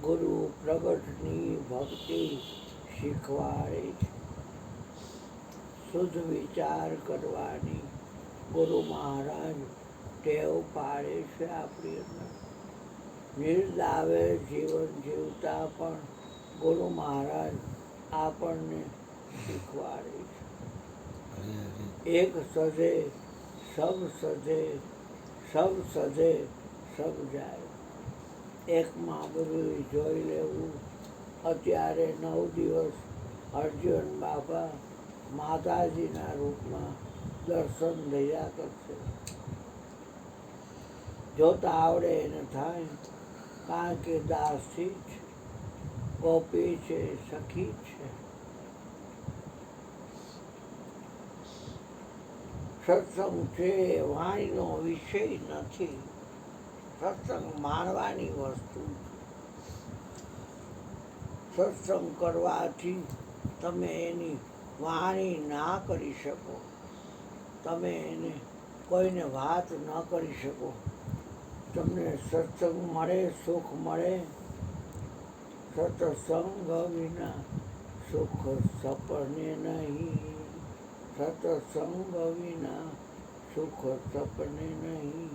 ગુરુ પ્રગટની ભક્તિ શીખવાડે છે. શુદ્ધ વિચાર કરવાની ગુરુ મહારાજ ટેવ પાડે છે આપણી અંદર. નિર્દાવે જીવન જીવતા પણ ગુરુ મહારાજ આપણને શીખવાડે છે. એક સધે સબ સધે, સબ સધે સબ જાય. એકમાં બધું જોઈ લેવું. અત્યારે 9 દિવસ અર્જુન બાપા માતાજીના રૂપમાં દર્શન થયા કરશે. જોતા આવડે એને થાય, કારણ કે દાસી છે, ગોપી છે, સખી છે. સત્સંગ છે વાણીનો વિષય નથી. સત્સંગ માણવાની વસ્તુ. સત્સંગ કરવાથી તમે એની વાણી ના કરી શકો. તમે એને કોઈને વાત ન કરી શકો. તમને સત્સંગ મળે, સુખ મળે. સત્સંગ વિના સુખ સપને નહીં. સત્સંગ વિના સુખ સપને નહીં.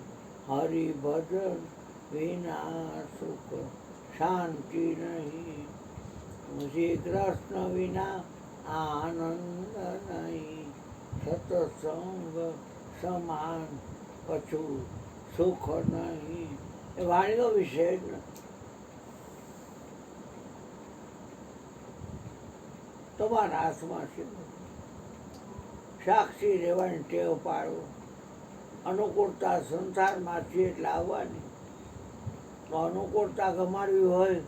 હરિભજન વિના સુખ શાંતિ નહીં. શ્રી કૃષ્ણ વિના આનંદ નહીં. સત્સંગ સમાન કછું સુખ નહીં. એ વાણીનો વિષય જ નથી. તમારા હાથમાં છે. સાક્ષી રહેવાની ટેવ પાડો. અનુકૂળતા સંસારમાંથી એટલે આવવાની. તો અનુકૂળતા ગમાડવી હોય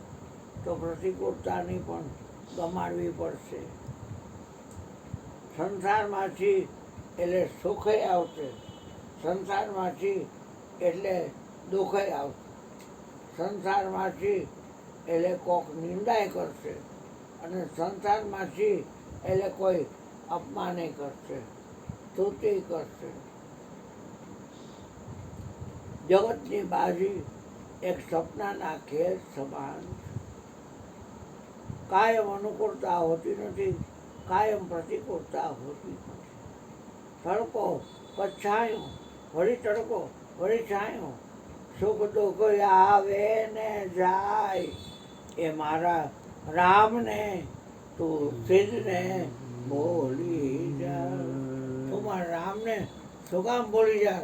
તો પ્રતિકૂળતાની પણ ગમાડવી પડશે. સંસારમાંથી એટલે સુખે આવશે. સંસારમાંથી એટલે દુઃખે આવશે. સંસારમાંથી એટલે કોક નિંદાય કરશે. અને સંસારમાંથી એટલે કોઈ અપમાને કરશે, સ્તુતિ કરશે. જગતની બાજી એક સપનાના ખેલ સમાન છે. કાયમ અનુકૂળતા હોતી નથી, કાયમ પ્રતિકૂળતા હોતી નથી. તડકો પછાયો, વળી તડકો, વળી છાયો. સુખ દુઃખ આવે ને જાય. એ મારા રામને તું સિદ્ધને બોલી જા. તું મારા રામને શું કામ બોલી જા?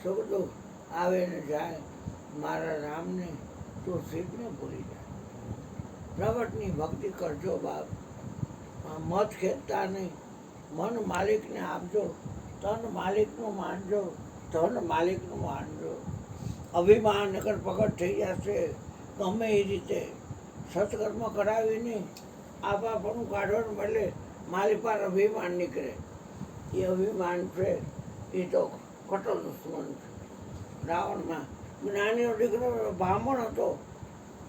સુખ દુઃખ આવે ને જાય. મારા રામને તું સિદ્ધને બોલી જા. પ્રગટની ભક્તિ કરજો બાપ. મત ખેંચતા નહીં. મન માલિકને આપજો. તન માલિકનું માનજો. ધન માલિકનું માનજો. અભિમાન નકર પ્રગટ થઈ જશે ગમે એ રીતે. સત્કર્મ કરાવીને આપાપણું કાઢવાનું બદલે મારી પર અભિમાન નીકળે. એ અભિમાન છે એ તો ખોટો દુશ્મન છે. રાવણમાં જ્ઞાનીનો દીકરો બ્રાહ્મણ હતો.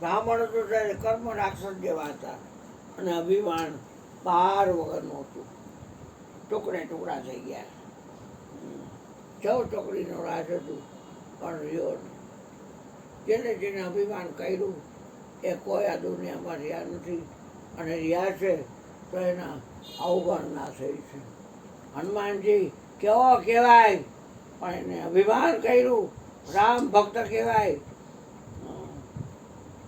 બ્રાહ્મણ હતો ત્યારે કર્મ રાક્ષસ જેવા હતા. અને અભિમાન પાર વગરનું હતું. ટુકડે ટુકડા થઈ ગયા. 6 ચોકડીનો રાજ હતું પણ રહ્યો નહીં. જેને જેને અભિમાન કર્યું એ કોઈ આ દુનિયામાં રહ્યા નથી. અને રહ્યા છે તો એના અવગણના થઈ છે. હનુમાનજી કેવો કહેવાય પણ એને અભિમાન કર્યું. રામ ભક્ત કહેવાય.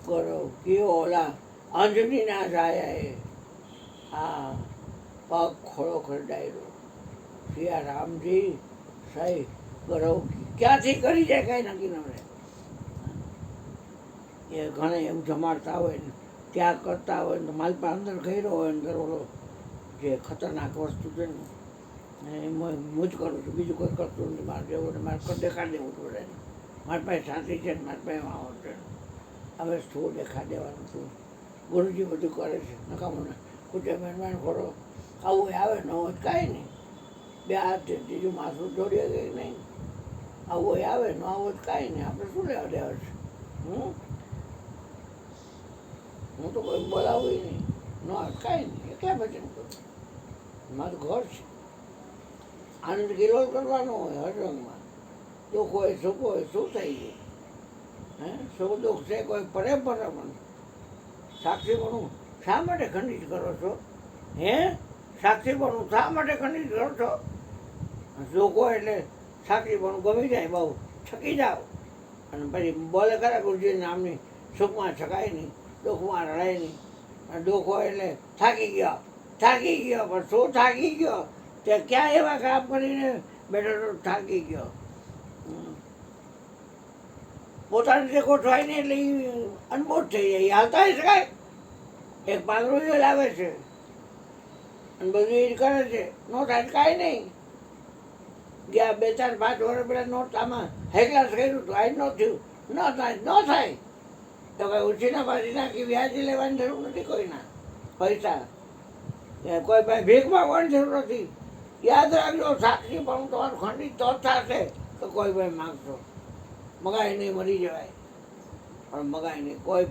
ગૌરવ કેવો ઓલા અંજનીના જાયા આ પગ ખોળો ખરડાયેલો. સિયા રામજી સહી ગૌરવ ક્યાંથી કરી જાય કાંઈ નક્કી ન રહે. એ ઘણે એમ જમાડતા હોય ને ત્યાગ કરતા હોય ને તો માલ પર અંદર ગયેલો હોય ને ઓલો જે ખતરનાક વસ્તુ છે ને એમાં હું જ કરું છું. બીજું કોઈ કરતું નથી. મારે જેવું ને મારે દેખાડી દેવું પડે. મારી પાસે શાંતિ છે ને મારી પાસે આવો છે. હવે શું દેખાડી દેવાનું છું? ગુરુજી બધું કરે છે. નકામું ને કુટે મહેમાન ખોરો આવું આવે ન હોય કાંઈ નહીં. 2 હાથ ત્રીજું માથું જોડીએ કંઈ નહીં. આવું આવે ન આવો કાંઈ નહીં. આપણે શું લેવા દેવા છે? હું તો કોઈ બોલાવું નહીં. ન કાંઈ નહીં. ક્યાં ભજન કરું? મારું ઘર છે. આનંદ કિલોલ કરવાનો હોય હરરંગમાં. દુઃખ હોય સુખ હોય શું થઈ ગયું? સુખ દુઃખ છે કોઈ પડે પણ સાક્ષીપણું શા માટે ખંડિત કરો છો? હે, સાક્ષીપણું શા માટે ખંડિત કરો છો? લોકો એટલે સાક્ષીપણું ગમી જાય, બહુ છકી જાઓ અને પછી બોલે ખરા ગુરુજી નામની સુખમાં છકાય નહીં, દુઃખમાં રડાય નહીં. દુઃખ હોય એટલે થાકી ગયો પણ શું થાકી ગયો? તે ક્યાં એવા કામ કરીને બેઠો તો થાકી ગયો? પોતાની રીતે ગોઠવાય ને એટલે એ અનમોટ થઈ જાય, એ હાલતા શકાય. એક પાંદડું એ લાવે છે અને બધું એ જ કરે છે, નો થાય કાંઈ નહીં. ગયા 2, 4, 5 વર્ષ પહેલાં નોટ આમાં હાઈ ક્લાસ કર્યું હતું, આજ ન થયું, ન થાય તો કંઈ ઉછીના પાછી નાખી વ્યાજ લેવાની જરૂર નથી કોઈના પૈસા, કોઈ ભાઈ ભીખ માગવાની જરૂર નથી. યાદ રાખજો, સાક્ષી પણ તમારું ખંડિત તો થશે તો કોઈ ભાઈ માગશો. મગાઈ નહીં, મરી જવાય, પણ મગાઈ નહીં કોઈ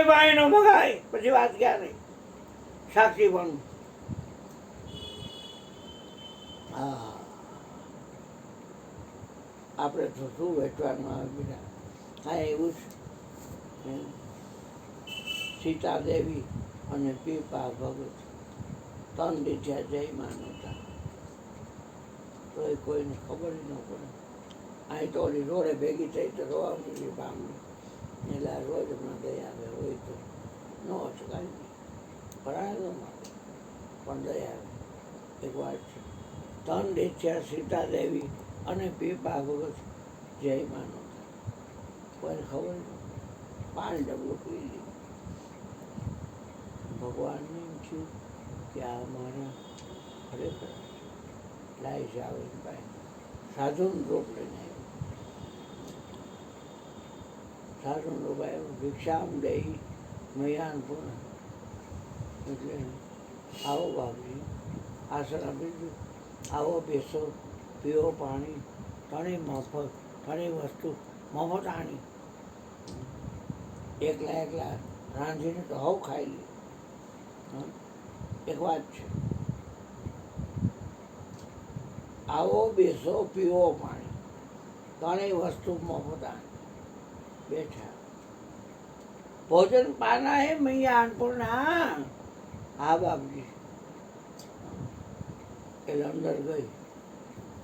પાસે નો મગાય, પછી વાત ક્યાં નહીં. સાક્ષી પણ હા, આપણે તો શું વેચવાનું આવે બીજા. હા, એવું જ સીતાદેવી અને પીપા ભગત 3 દીઠ્યા જયમાં નહોતા, તો એ કોઈને ખબર ન પડે. અહીં તો ઓલી રોડે ભેગી થઈ તો રોવા માંડી બામણી, એટલે રોજ હમણાં દયા આવે હોય તો ન અટકાય નહીં, ભરાય ન માટે પણ દયા આવે. એક વાત છે, 3 દીઠ્યા સીતાદેવી અને પીપા ભગત જયમાં નહોતા, કોઈને ખબર ન. પાણી ડબલું પી લીધું. ભગવાનને એમ થયું કે આ મારા ખરેખર લાઈ છે આવે ભાઈ, સાધુનું રૂપ લઈને આવ્યું. સાધુનું રૂપ આવ્યું, ભિક્ષામ દઈ મયાન પૂર્ણ. એટલે આવો બાપજી, આસન બીજું, આવો બેસો, પીવો પાણી, ઘણી મફત, ઘણી વસ્તુ મફત આણી. એકલા રાંધીને તો હવ ખાઈ લે. એક વાત છે, આવો બેસો પીવો પાણી, ત્રણેય વસ્તુ મફત આણી. બેઠા ભોજન પાના હે મૈયા અન્નપૂર્ણા. હા બાપજી, એટલે અંદર ગઈ,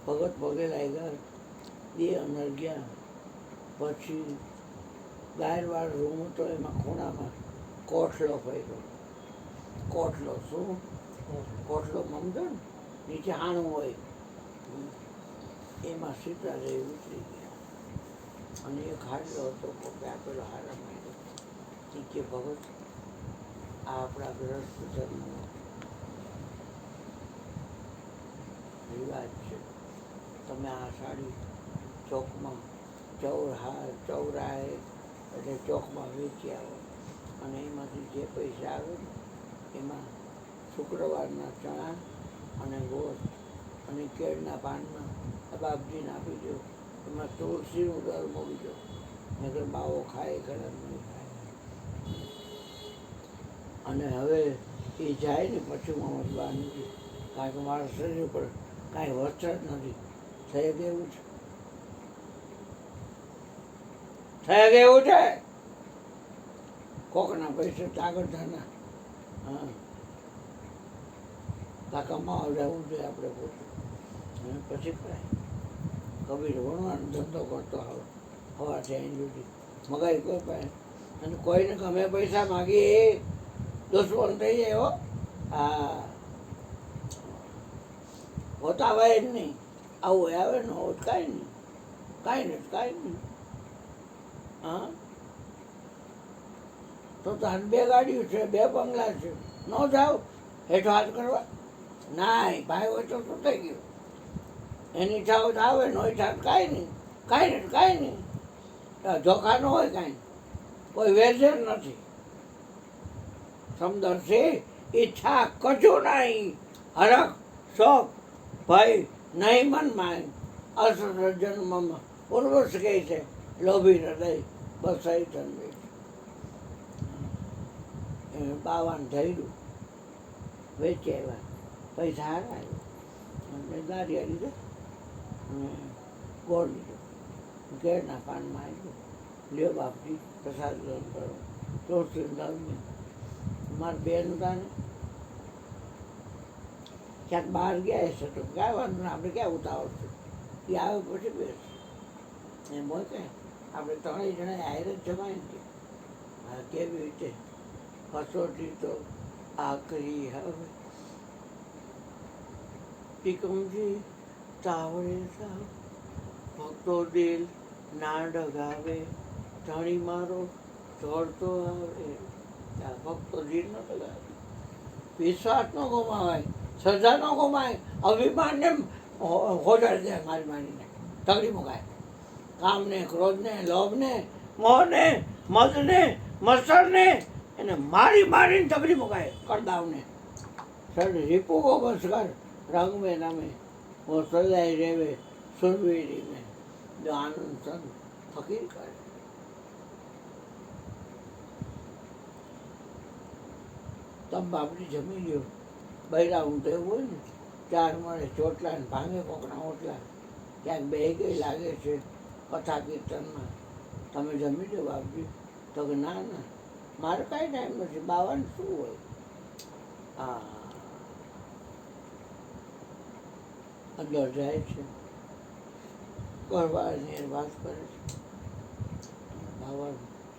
ભગત પગે લાગ્યા, એ અંદર ગયા. પછી ગાયરવાળો રૂમ હતો, એમાં ખૂણામાં કોઠલો પડ્યો. કોઠલો શું? કોઠલો સમજો ને, નીચે હાણું હોય, એમાં સીતાદેવી ઉતરી ગયા. અને એક હાડલો હતો, પપ્પે આપેલો હારા માંડ્યો. એ કે ભગત, આ આપણા ગ્રસ્ત ધર્મનો રિવાજ છે, તમે આ સાડી ચોકમાં ચૌરાએ એટલે ચોકમાં વેચી આવો, અને એમાંથી જે પૈસા આવે ને એમાં શુક્રવારના ચણા અને ગોળ અને કેળના પાનમાં બાપજીને આપી દો. એમાં તુલસીનું દર મૂકી દો, નગર બાવો ખાય ખરા નહીં ખાય. અને હવે એ જાય ને પછી મોહમ્મદ બહાર નથી, કારણ કે મારા શરીર ઉપર કાંઈ વસ્ત્ર જ નથી. થઈ ગયું છે, થઈ ગયું છે. કોકના પૈસા તાગડધાના, હા, કાકામાં રહેવું જોઈએ આપણે પોતે. અને પછી કરાય. કબીર ભણવાનો ધંધો કરતો આવે, હવાથી અહીં સુધી મગાઈ કોઈ પાસે. અને કોઈને ગમે પૈસા માગીએ દુશ્મન થઈ જાય. હો, હા, હોતા આવે જ નહીં. આવું આવે ને હોત કાંઈ નહીં. હા, તો તાર 2 ગાડીઓ છે, 2 બંગલા છે, ન જાઓ હેઠો હાથ કરવા? નાય, ભાઈ હોય તો થઈ ગયું. એની ઈચ્છા હોય તો આવે, નો ઈચ્છા કાંઈ નહીં. જોખા ન હોય કાંઈ, કોઈ વેરઝેર નથી. સમદર છે, ઈચ્છા કશું નહીં. હરખ શોખ ભય નહીં મન માન. અસજન્મમાં ઉર્વશ કહે છે, લોભી હૃદય બસાઈ ઠંડે. 52 ધૈર્યું વેચી આવ્યા, પૈસા હારા આવ્યા, ગાડી લીધો અને ગોળ લીધો, કેળના પાનમાં આવ્યું. લ્યો બાપજી પ્રસાદ ગ્રહણ કરો. રોશનલાલને મારા બેન હતા ને ક્યાંક બહાર ગયા હશે તો કાંઈ વાંધો ને આપણે ક્યાં ઉતાવળ છે એ આવે પછી બેસ એમ હોય કે આપણે ત્રણેય જણા હારે જ જમાય ને હા કેવી રીતે કસોટી તો આખરી હવે ટીકમજી તાવડે સાવ ભક્તો દિલ ના ડગાવે ધણી મારો દોડતો આવે ભક્તો દિલ ન ડગાવે વિશ્વાસ ન ગુમાવાય શ્રદ્ધા ન ગુમાય અભિમાનને હોજાડી દે મારી મારીને તગડી મુકાય કામને ક્રોધને લોભને મોહને મદને મત્સરને એને મારી મારીને તગડી મુકાય કરદાવને સર રીપુ કો બસ કર રંગ में नमे वो सजाए रेवे सुरवीरी में जो आनंद संग फकीर करे તમ બાપડી જમી લ્યો બૈરા હું તો એવું હોય ને ચાર મળે ચોટલા ને ભાંગે કોકના ઓટલા ક્યાંક બે ગઈ લાગે છે કથા કીર્તનમાં તમે જમી લો બાપજી તો કે ના ના મારે કાંઈ ટાઈમ નથી બાવાનું શું હોય હા અંદર જાય છે ઘરવાળાની વાત કરે છે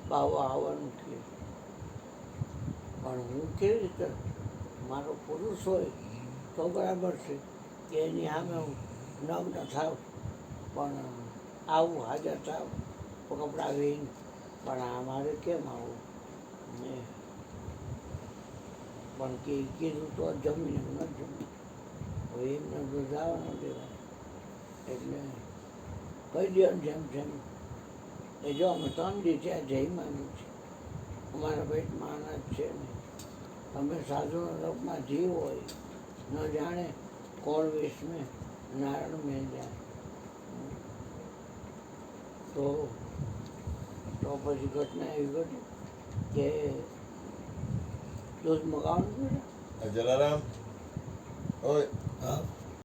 બાવા આવવાનું કહે પણ હું કેવી રીતે મારો પુરુષ હોય તો બરાબર છે કે એની સામે હું નગ્ન થાવ પણ આવું હાજર થાવ કપડાં વીન પણ આ મારે કેમ આવું ને પણ કીધું તો જમીને ન જમી હવે એમને તો જવા ન દેવાય એટલે કહી દો ને જેમ જેમ એ જો અમે 3 દી ત્યાં જઈમાનું છે અમારા પેટમાં અનાજ છે ને તમે સાધુના રૂપમાં જીવ હોય ન જાણે કોણ વિષ મેં નારાયણ મેં જાય તો પછી ઘટના એવી ઘટી કે દૂધ મગાવવાનું જલારામ ઓય હા